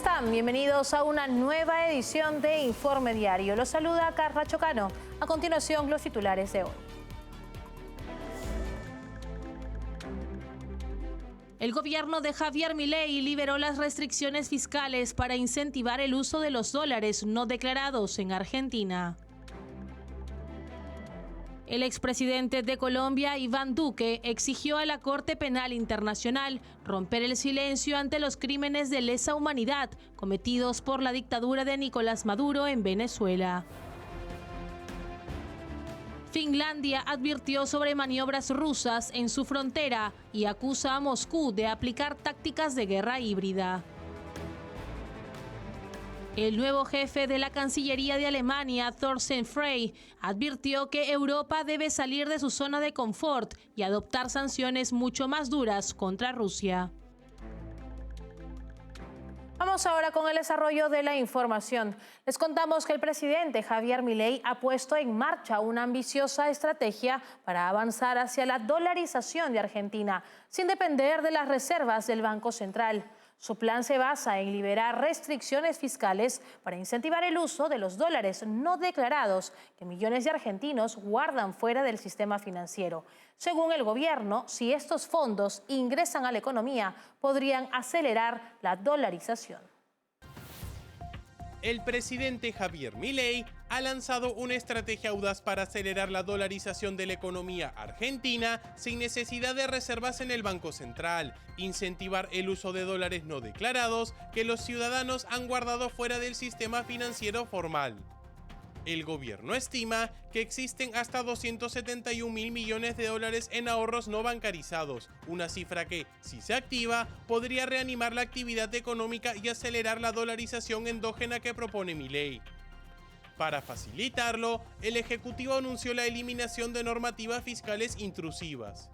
están? Bienvenidos a una nueva edición de Informe Diario. Los saluda Carla Chocano. A continuación, los titulares de hoy. El gobierno de Javier Milei liberó las restricciones fiscales para incentivar el uso de los dólares no declarados en Argentina. El expresidente de Colombia, Iván Duque, exigió a la Corte Penal Internacional romper el silencio ante los crímenes de lesa humanidad cometidos por la dictadura de Nicolás Maduro en Venezuela. Finlandia advirtió sobre maniobras rusas en su frontera y acusa a Moscú de aplicar tácticas de guerra híbrida. El nuevo jefe de la Cancillería de Alemania, Thorsten Frey, advirtió que Europa debe salir de su zona de confort y adoptar sanciones mucho más duras contra Rusia. Vamos ahora con el desarrollo de la información. Les contamos que el presidente Javier Milei ha puesto en marcha una ambiciosa estrategia para avanzar hacia la dolarización de Argentina, sin depender de las reservas del Banco Central. Su plan se basa en liberar restricciones fiscales para incentivar el uso de los dólares no declarados que millones de argentinos guardan fuera del sistema financiero. Según el gobierno, si estos fondos ingresan a la economía, podrían acelerar la dolarización. El presidente Javier Milei ha lanzado una estrategia audaz para acelerar la dolarización de la economía argentina sin necesidad de reservas en el Banco Central, incentivar el uso de dólares no declarados que los ciudadanos han guardado fuera del sistema financiero formal. El gobierno estima que existen hasta 271.000 millones de dólares en ahorros no bancarizados, una cifra que, si se activa, podría reanimar la actividad económica y acelerar la dolarización endógena que propone Milei. Para facilitarlo, el Ejecutivo anunció la eliminación de normativas fiscales intrusivas.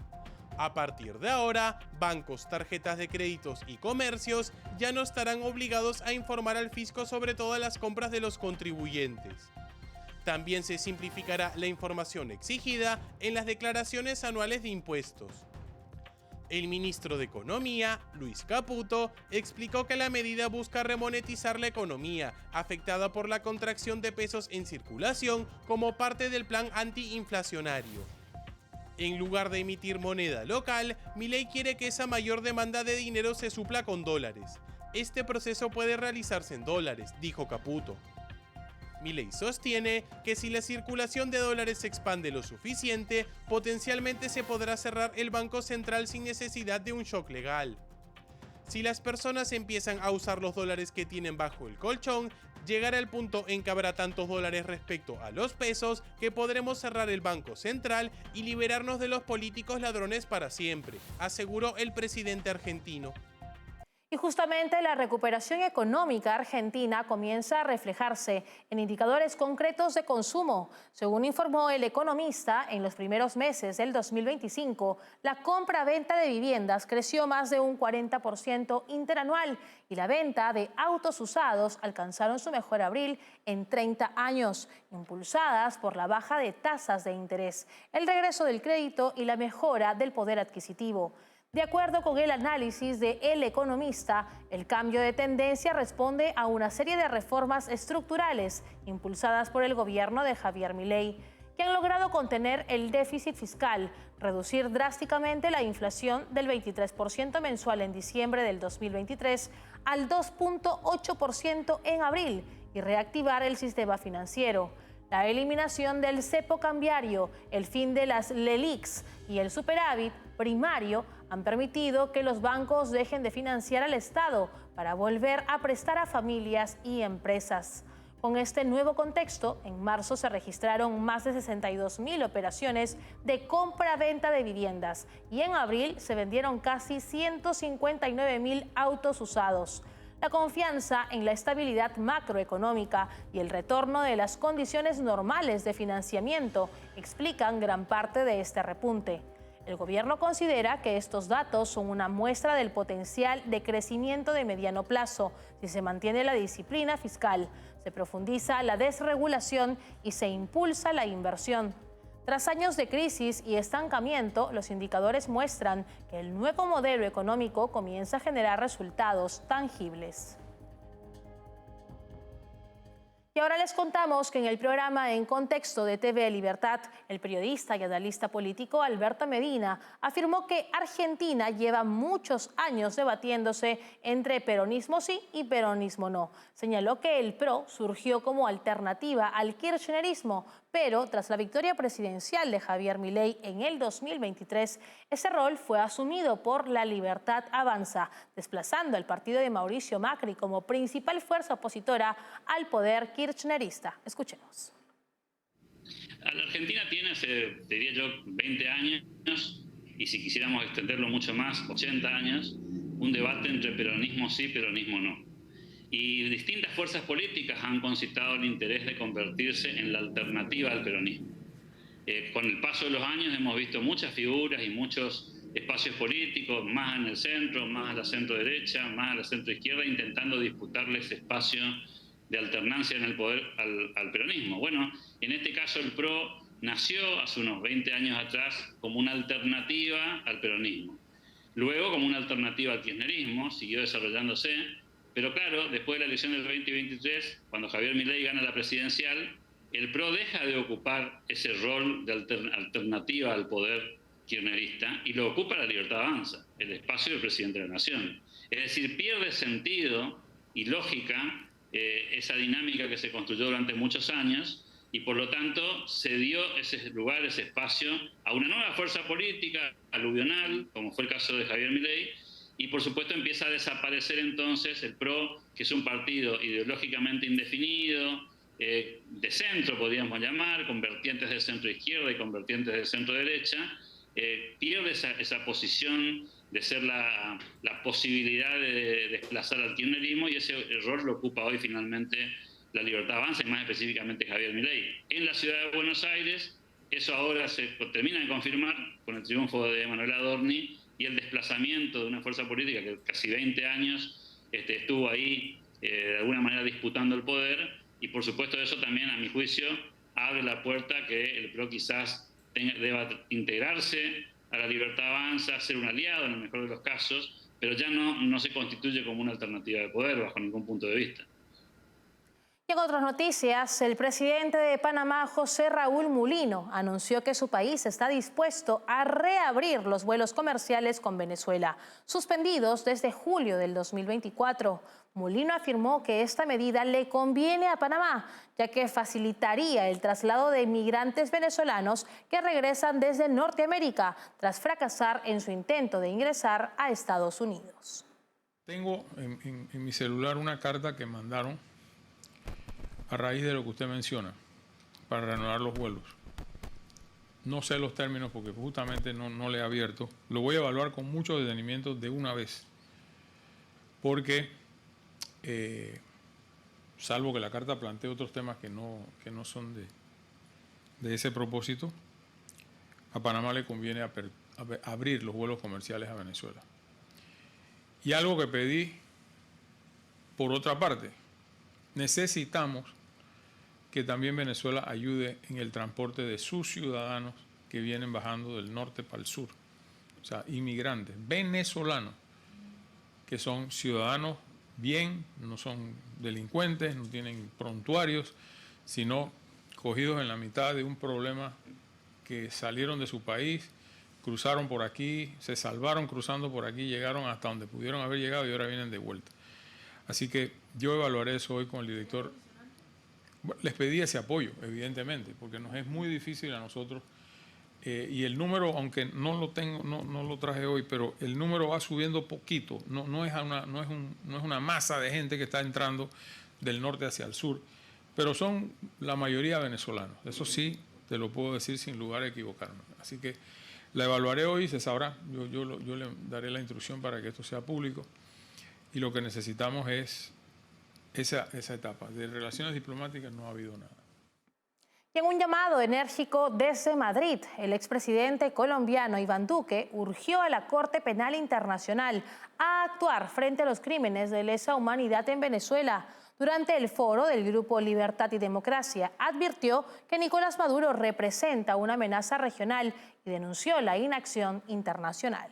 A partir de ahora, bancos, tarjetas de créditos y comercios ya no estarán obligados a informar al fisco sobre todas las compras de los contribuyentes. También se simplificará la información exigida en las declaraciones anuales de impuestos. El ministro de Economía, Luis Caputo, explicó que la medida busca remonetizar la economía, afectada por la contracción de pesos en circulación como parte del plan antiinflacionario. En lugar de emitir moneda local, Milei quiere que esa mayor demanda de dinero se supla con dólares. Este proceso puede realizarse en dólares, dijo Caputo. Milei sostiene que si la circulación de dólares se expande lo suficiente, potencialmente se podrá cerrar el Banco Central sin necesidad de un shock legal. Si las personas empiezan a usar los dólares que tienen bajo el colchón, llegará el punto en que habrá tantos dólares respecto a los pesos que podremos cerrar el Banco Central y liberarnos de los políticos ladrones para siempre, aseguró el presidente argentino. Y justamente la recuperación económica argentina comienza a reflejarse en indicadores concretos de consumo. Según informó El Economista, en los primeros meses del 2025, la compra-venta de viviendas creció más de un 40% interanual y la venta de autos usados alcanzaron su mejor abril en 30 años, impulsadas por la baja de tasas de interés, el regreso del crédito y la mejora del poder adquisitivo. De acuerdo con el análisis de El Economista, el cambio de tendencia responde a una serie de reformas estructurales impulsadas por el gobierno de Javier Milei, que han logrado contener el déficit fiscal, reducir drásticamente la inflación del 23% mensual en diciembre del 2023 al 2.8% en abril y reactivar el sistema financiero. La eliminación del cepo cambiario, el fin de las LELIQs y el superávit primario han permitido que los bancos dejen de financiar al Estado para volver a prestar a familias y empresas. Con este nuevo contexto, en marzo se registraron más de 62.000 operaciones de compra-venta de viviendas y en abril se vendieron casi 159.000 autos usados. La confianza en la estabilidad macroeconómica y el retorno de las condiciones normales de financiamiento explican gran parte de este repunte. El gobierno considera que estos datos son una muestra del potencial de crecimiento de mediano plazo si se mantiene la disciplina fiscal, se profundiza la desregulación y se impulsa la inversión. Tras años de crisis y estancamiento, los indicadores muestran que el nuevo modelo económico comienza a generar resultados tangibles. Y ahora les contamos que en el programa En Contexto de TV Libertad, el periodista y analista político Alberto Medina afirmó que Argentina lleva muchos años debatiéndose entre peronismo sí y peronismo no. Señaló que el PRO surgió como alternativa al kirchnerismo, pero tras la victoria presidencial de Javier Milei en el 2023, ese rol fue asumido por La Libertad Avanza, desplazando al partido de Mauricio Macri como principal fuerza opositora al poder kirchnerista. Escuchemos. La Argentina tiene hace, diría yo, 20 años, y si quisiéramos extenderlo mucho más, 80 años, un debate entre peronismo sí, peronismo no. Y distintas fuerzas políticas han concitado el interés de convertirse en la alternativa al peronismo. Con el paso de los años hemos visto muchas figuras y muchos espacios políticos, más en el centro, más a la centro-derecha, más a la centro-izquierda, intentando disputarle ese espacio de alternancia en el poder al peronismo. Bueno, en este caso el PRO nació hace unos 20 años atrás como una alternativa al peronismo. Luego como una alternativa al kirchnerismo, siguió desarrollándose, pero claro, después de la elección del 2023, cuando Javier Milei gana la presidencial, el PRO deja de ocupar ese rol de alternativa al poder kirchnerista y lo ocupa La Libertad Avanza, el espacio del presidente de la Nación. Es decir, pierde sentido y lógica esa dinámica que se construyó durante muchos años y por lo tanto se dio ese lugar, ese espacio a una nueva fuerza política aluvional, como fue el caso de Javier Milei, y por supuesto empieza a desaparecer entonces el PRO, que es un partido ideológicamente indefinido, de centro podríamos llamar, con vertientes de centro izquierda y con vertientes de centro derecha, pierde esa posición de ser la posibilidad de desplazar al kirchnerismo, y ese rol lo ocupa hoy finalmente La Libertad Avanza, y más específicamente Javier Milei. En la ciudad de Buenos Aires, eso ahora se termina de confirmar con el triunfo de Manuel Adorni y el desplazamiento de una fuerza política que casi 20 años estuvo ahí de alguna manera disputando el poder, y por supuesto eso también, a mi juicio, abre la puerta que el PRO quizás deba integrarse a La Libertad Avanza, ser un aliado en el mejor de los casos, pero ya no se constituye como una alternativa de poder bajo ningún punto de vista. Y en otras noticias, el presidente de Panamá, José Raúl Mulino, anunció que su país está dispuesto a reabrir los vuelos comerciales con Venezuela, suspendidos desde julio del 2024. Mulino afirmó que esta medida le conviene a Panamá, ya que facilitaría el traslado de migrantes venezolanos que regresan desde Norteamérica tras fracasar en su intento de ingresar a Estados Unidos. Tengo en mi celular una carta que mandaron a raíz de lo que usted menciona, para reanudar los vuelos. No sé los términos porque justamente no le he abierto. Lo voy a evaluar con mucho detenimiento de una vez. Porque, salvo que la carta plantee otros temas que no son de ese propósito, a Panamá le conviene abrir los vuelos comerciales a Venezuela. Y algo que pedí, por otra parte, necesitamos que también Venezuela ayude en el transporte de sus ciudadanos que vienen bajando del norte para el sur. O sea, inmigrantes venezolanos, que son ciudadanos bien, no son delincuentes, no tienen prontuarios, sino cogidos en la mitad de un problema, que salieron de su país, cruzaron por aquí, se salvaron cruzando por aquí, llegaron hasta donde pudieron haber llegado y ahora vienen de vuelta. Así que yo evaluaré eso hoy con el director. Les pedí ese apoyo, evidentemente, porque nos es muy difícil a nosotros. Y el número, aunque no lo tengo, no lo traje hoy, pero el número va subiendo poquito. No es una masa de gente que está entrando del norte hacia el sur, pero son la mayoría venezolanos. Eso sí, te lo puedo decir sin lugar a equivocarme. Así que la evaluaré hoy y se sabrá. Yo le daré la instrucción para que esto sea público. Y lo que necesitamos es esa etapa. De relaciones diplomáticas no ha habido nada. Y en un llamado enérgico desde Madrid, el expresidente colombiano Iván Duque urgió a la Corte Penal Internacional a actuar frente a los crímenes de lesa humanidad en Venezuela. Durante el foro del Grupo Libertad y Democracia, advirtió que Nicolás Maduro representa una amenaza regional y denunció la inacción internacional.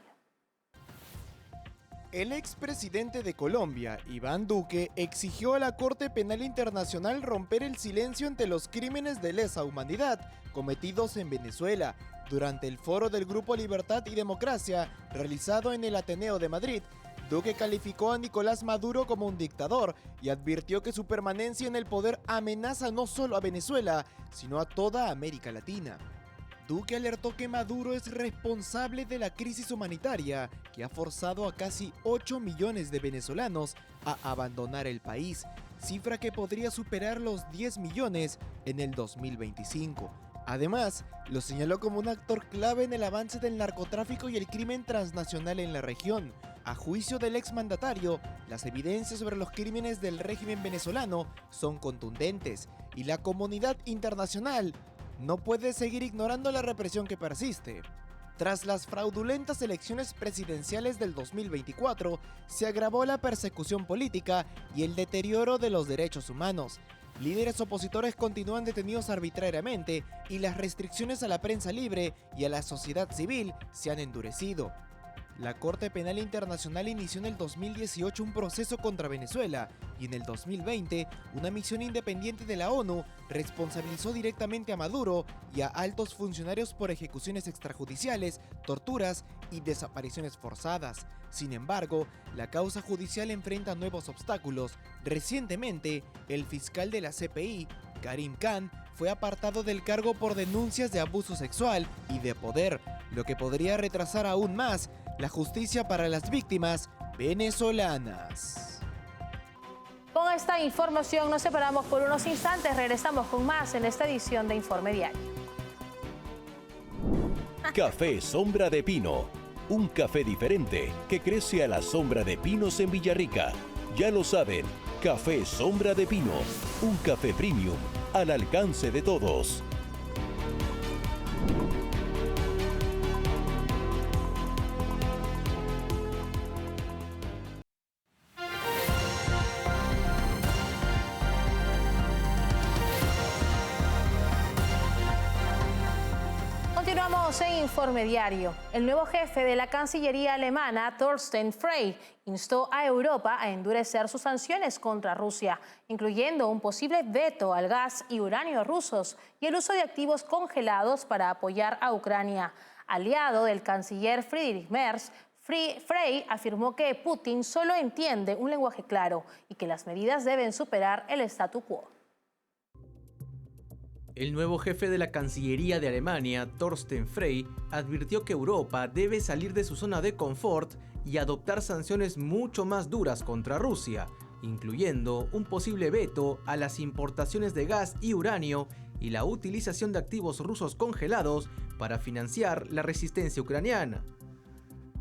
El expresidente de Colombia, Iván Duque, exigió a la Corte Penal Internacional romper el silencio ante los crímenes de lesa humanidad cometidos en Venezuela durante el foro del Grupo Libertad y Democracia realizado en el Ateneo de Madrid. Duque calificó a Nicolás Maduro como un dictador y advirtió que su permanencia en el poder amenaza no solo a Venezuela, sino a toda América Latina. Duque alertó que Maduro es responsable de la crisis humanitaria que ha forzado a casi 8 millones de venezolanos a abandonar el país, cifra que podría superar los 10 millones en el 2025. Además, lo señaló como un actor clave en el avance del narcotráfico y el crimen transnacional en la región. A juicio del exmandatario, las evidencias sobre los crímenes del régimen venezolano son contundentes y la comunidad internacional no puede seguir ignorando la represión que persiste. Tras las fraudulentas elecciones presidenciales del 2024, se agravó la persecución política y el deterioro de los derechos humanos. Líderes opositores continúan detenidos arbitrariamente y las restricciones a la prensa libre y a la sociedad civil se han endurecido. La Corte Penal Internacional inició en el 2018 un proceso contra Venezuela y en el 2020 una misión independiente de la ONU responsabilizó directamente a Maduro y a altos funcionarios por ejecuciones extrajudiciales, torturas y desapariciones forzadas. Sin embargo, la causa judicial enfrenta nuevos obstáculos. Recientemente, el fiscal de la CPI, Karim Khan, fue apartado del cargo por denuncias de abuso sexual y de poder, lo que podría retrasar aún más la justicia para las víctimas venezolanas. Con esta información nos separamos por unos instantes. Regresamos con más en esta edición de Informe Diario. Café Sombra de Pino. Un café diferente que crece a la sombra de pinos en Villarrica. Ya lo saben, Café Sombra de Pino. Un café premium al alcance de todos. Continuamos en Informe Diario. El nuevo jefe de la Cancillería alemana, Thorsten Frey, instó a Europa a endurecer sus sanciones contra Rusia, incluyendo un posible veto al gas y uranio rusos y el uso de activos congelados para apoyar a Ucrania. Aliado del canciller Friedrich Merz, Frey afirmó que Putin solo entiende un lenguaje claro y que las medidas deben superar el statu quo. El nuevo jefe de la Cancillería de Alemania, Thorsten Frey, advirtió que Europa debe salir de su zona de confort y adoptar sanciones mucho más duras contra Rusia, incluyendo un posible veto a las importaciones de gas y uranio y la utilización de activos rusos congelados para financiar la resistencia ucraniana.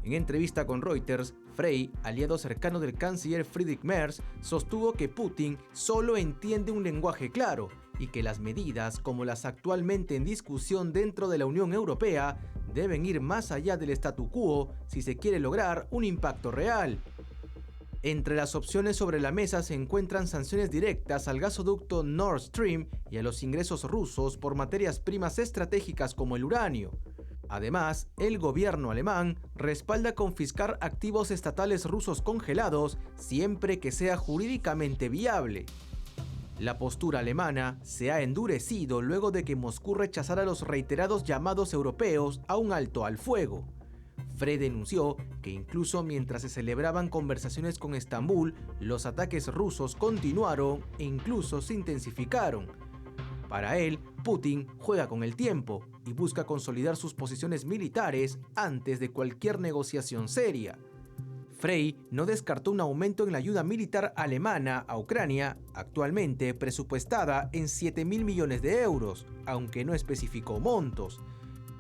En entrevista con Reuters, Frey, aliado cercano del canciller Friedrich Merz, sostuvo que Putin solo entiende un lenguaje claro y que las medidas, como las actualmente en discusión dentro de la Unión Europea, deben ir más allá del statu quo si se quiere lograr un impacto real. Entre las opciones sobre la mesa se encuentran sanciones directas al gasoducto Nord Stream y a los ingresos rusos por materias primas estratégicas como el uranio. Además, el gobierno alemán respalda confiscar activos estatales rusos congelados siempre que sea jurídicamente viable. La postura alemana se ha endurecido luego de que Moscú rechazara los reiterados llamados europeos a un alto al fuego. Frey denunció que incluso mientras se celebraban conversaciones con Estambul, los ataques rusos continuaron e incluso se intensificaron. Para él, Putin juega con el tiempo y busca consolidar sus posiciones militares antes de cualquier negociación seria. Frey no descartó un aumento en la ayuda militar alemana a Ucrania, actualmente presupuestada en 7.000 millones de euros, aunque no especificó montos.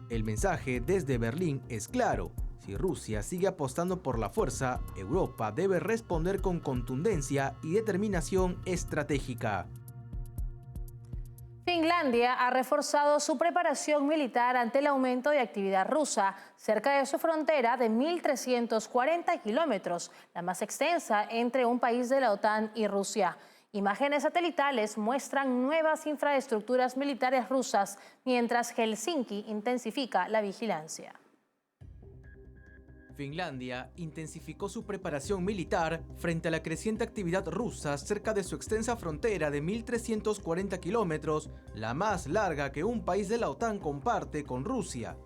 El mensaje desde Berlín es claro: si Rusia sigue apostando por la fuerza, Europa debe responder con contundencia y determinación estratégica. Finlandia ha reforzado su preparación militar ante el aumento de actividad rusa cerca de su frontera de 1.340 kilómetros, la más extensa entre un país de la OTAN y Rusia. Imágenes satelitales muestran nuevas infraestructuras militares rusas, mientras Helsinki intensifica la vigilancia. Finlandia intensificó su preparación militar frente a la creciente actividad rusa cerca de su extensa frontera de 1.340 kilómetros, la más larga que un país de la OTAN comparte con Rusia.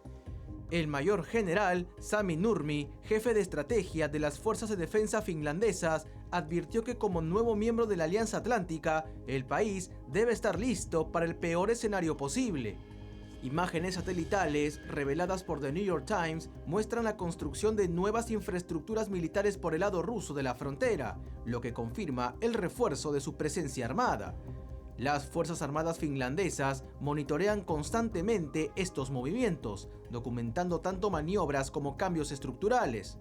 El mayor general Sami Nurmi, jefe de estrategia de las fuerzas de defensa finlandesas, advirtió que como nuevo miembro de la Alianza Atlántica, el país debe estar listo para el peor escenario posible. Imágenes satelitales reveladas por The New York Times muestran la construcción de nuevas infraestructuras militares por el lado ruso de la frontera, lo que confirma el refuerzo de su presencia armada. Las Fuerzas Armadas finlandesas monitorean constantemente estos movimientos, documentando tanto maniobras como cambios estructurales.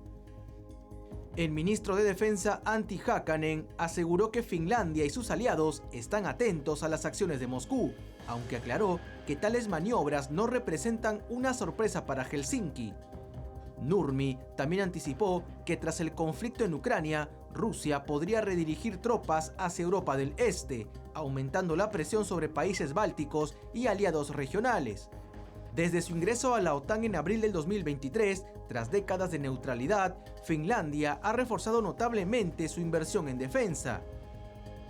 El ministro de Defensa Antti Hakanen aseguró que Finlandia y sus aliados están atentos a las acciones de Moscú, aunque aclaró que tales maniobras no representan una sorpresa para Helsinki. Nurmi también anticipó que tras el conflicto en Ucrania, Rusia podría redirigir tropas hacia Europa del Este, aumentando la presión sobre países bálticos y aliados regionales. Desde su ingreso a la OTAN en abril del 2023, tras décadas de neutralidad, Finlandia ha reforzado notablemente su inversión en defensa.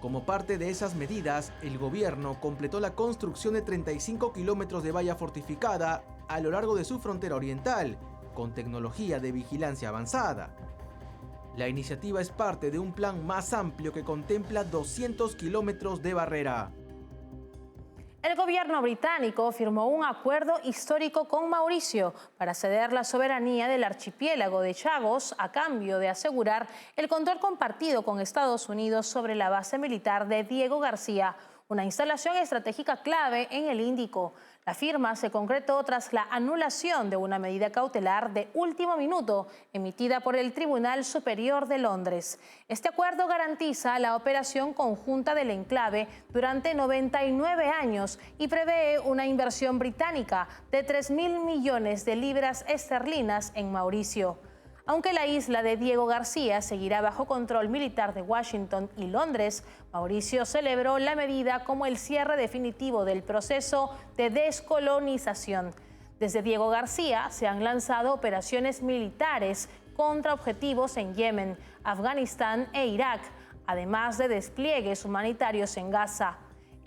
Como parte de esas medidas, el gobierno completó la construcción de 35 kilómetros de valla fortificada a lo largo de su frontera oriental, con tecnología de vigilancia avanzada. La iniciativa es parte de un plan más amplio que contempla 200 kilómetros de barrera. El gobierno británico firmó un acuerdo histórico con Mauricio para ceder la soberanía del archipiélago de Chagos a cambio de asegurar el control compartido con Estados Unidos sobre la base militar de Diego García, una instalación estratégica clave en el Índico. La firma se concretó tras la anulación de una medida cautelar de último minuto emitida por el Tribunal Superior de Londres. Este acuerdo garantiza la operación conjunta del enclave durante 99 años y prevé una inversión británica de 3.000 millones de libras esterlinas en Mauricio. Aunque la isla de Diego García seguirá bajo control militar de Washington y Londres, Mauricio celebró la medida como el cierre definitivo del proceso de descolonización. Desde Diego García se han lanzado operaciones militares contra objetivos en Yemen, Afganistán e Irak, además de despliegues humanitarios en Gaza.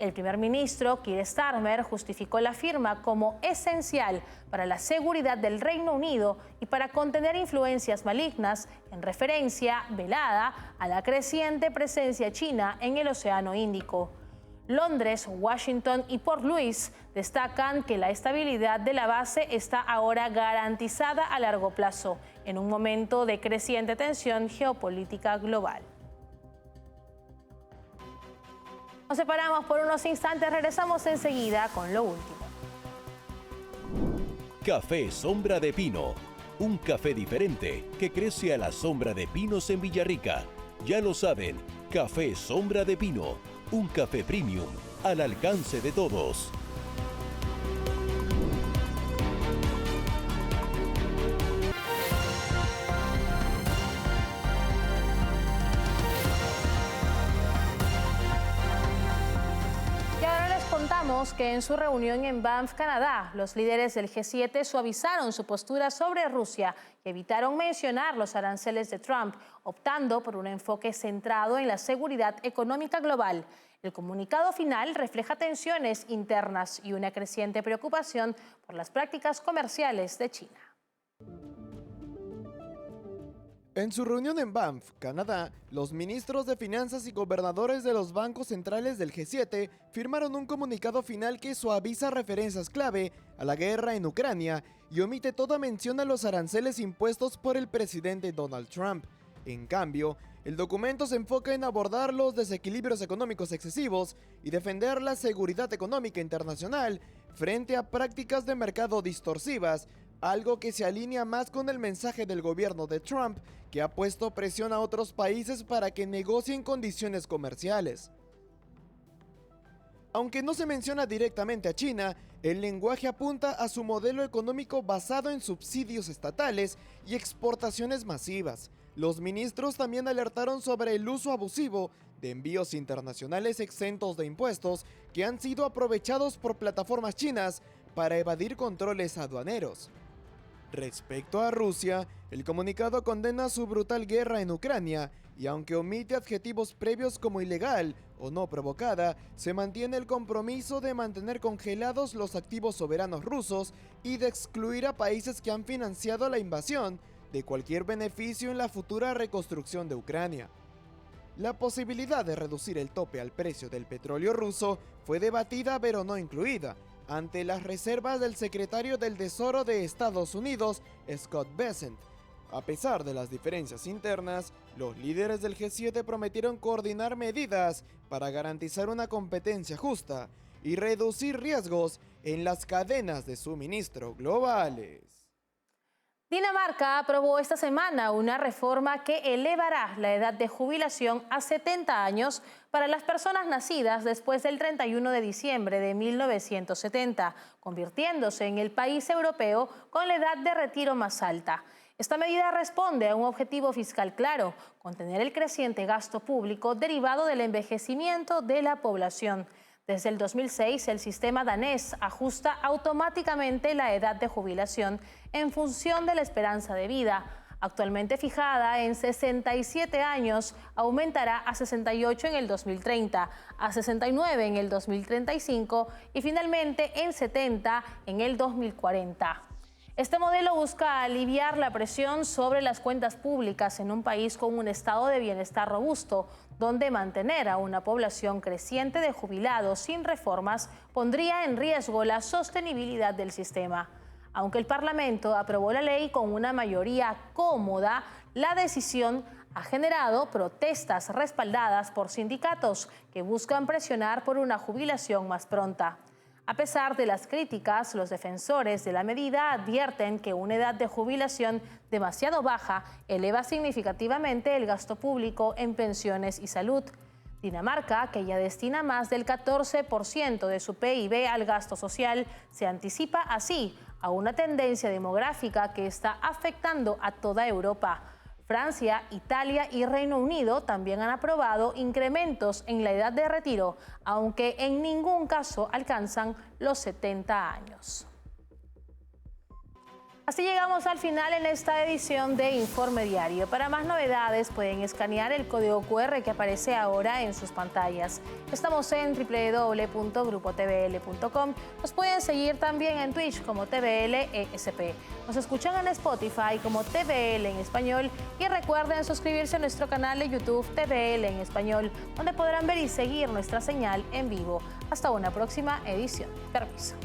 El primer ministro Keir Starmer justificó la firma como esencial para la seguridad del Reino Unido y para contener influencias malignas, en referencia velada a la creciente presencia china en el Océano Índico. Londres, Washington y Port Louis destacan que la estabilidad de la base está ahora garantizada a largo plazo, en un momento de creciente tensión geopolítica global. Nos separamos por unos instantes, regresamos enseguida con lo último. Café Sombra de Pino, un café diferente que crece a la sombra de pinos en Villarrica. Ya lo saben, Café Sombra de Pino, un café premium al alcance de todos. Que en su reunión en Banff, Canadá, los líderes del G7 suavizaron su postura sobre Rusia y evitaron mencionar los aranceles de Trump, optando por un enfoque centrado en la seguridad económica global. El comunicado final refleja tensiones internas y una creciente preocupación por las prácticas comerciales de China. En su reunión en Banff, Canadá, los ministros de Finanzas y gobernadores de los bancos centrales del G7 firmaron un comunicado final que suaviza referencias clave a la guerra en Ucrania y omite toda mención a los aranceles impuestos por el presidente Donald Trump. En cambio, el documento se enfoca en abordar los desequilibrios económicos excesivos y defender la seguridad económica internacional frente a prácticas de mercado distorsivas, algo que se alinea más con el mensaje del gobierno de Trump, que ha puesto presión a otros países para que negocien condiciones comerciales. Aunque no se menciona directamente a China, el lenguaje apunta a su modelo económico basado en subsidios estatales y exportaciones masivas. Los ministros también alertaron sobre el uso abusivo de envíos internacionales exentos de impuestos que han sido aprovechados por plataformas chinas para evadir controles aduaneros. Respecto a Rusia, el comunicado condena su brutal guerra en Ucrania y aunque omite adjetivos previos como ilegal o no provocada, se mantiene el compromiso de mantener congelados los activos soberanos rusos y de excluir a países que han financiado la invasión de cualquier beneficio en la futura reconstrucción de Ucrania. La posibilidad de reducir el tope al precio del petróleo ruso fue debatida pero no incluida, ante las reservas del secretario del Tesoro de Estados Unidos, Scott Bessent. A pesar de las diferencias internas, los líderes del G7 prometieron coordinar medidas para garantizar una competencia justa y reducir riesgos en las cadenas de suministro globales. Dinamarca aprobó esta semana una reforma que elevará la edad de jubilación a 70 años para las personas nacidas después del 31 de diciembre de 1970, convirtiéndose en el país europeo con la edad de retiro más alta. Esta medida responde a un objetivo fiscal claro: contener el creciente gasto público derivado del envejecimiento de la población. Desde el 2006, el sistema danés ajusta automáticamente la edad de jubilación en función de la esperanza de vida. Actualmente fijada en 67 años, aumentará a 68 en el 2030, a 69 en el 2035 y finalmente en 70 en el 2040. Este modelo busca aliviar la presión sobre las cuentas públicas en un país con un estado de bienestar robusto, donde mantener a una población creciente de jubilados sin reformas pondría en riesgo la sostenibilidad del sistema. Aunque el Parlamento aprobó la ley con una mayoría cómoda, la decisión ha generado protestas respaldadas por sindicatos que buscan presionar por una jubilación más pronta. A pesar de las críticas, los defensores de la medida advierten que una edad de jubilación demasiado baja eleva significativamente el gasto público en pensiones y salud. Dinamarca, que ya destina más del 14% de su PIB al gasto social, se anticipa así a una tendencia demográfica que está afectando a toda Europa. Francia, Italia y Reino Unido también han aprobado incrementos en la edad de retiro, aunque en ningún caso alcanzan los 70 años. Así llegamos al final en esta edición de Informe Diario. Para más novedades pueden escanear el código QR que aparece ahora en sus pantallas. Estamos en www.grupotvl.com. Nos pueden seguir también en Twitch como TVL-ESP. Nos escuchan en Spotify como TVL en español y recuerden suscribirse a nuestro canal de YouTube TVL en español, donde podrán ver y seguir nuestra señal en vivo. Hasta una próxima edición. Permiso.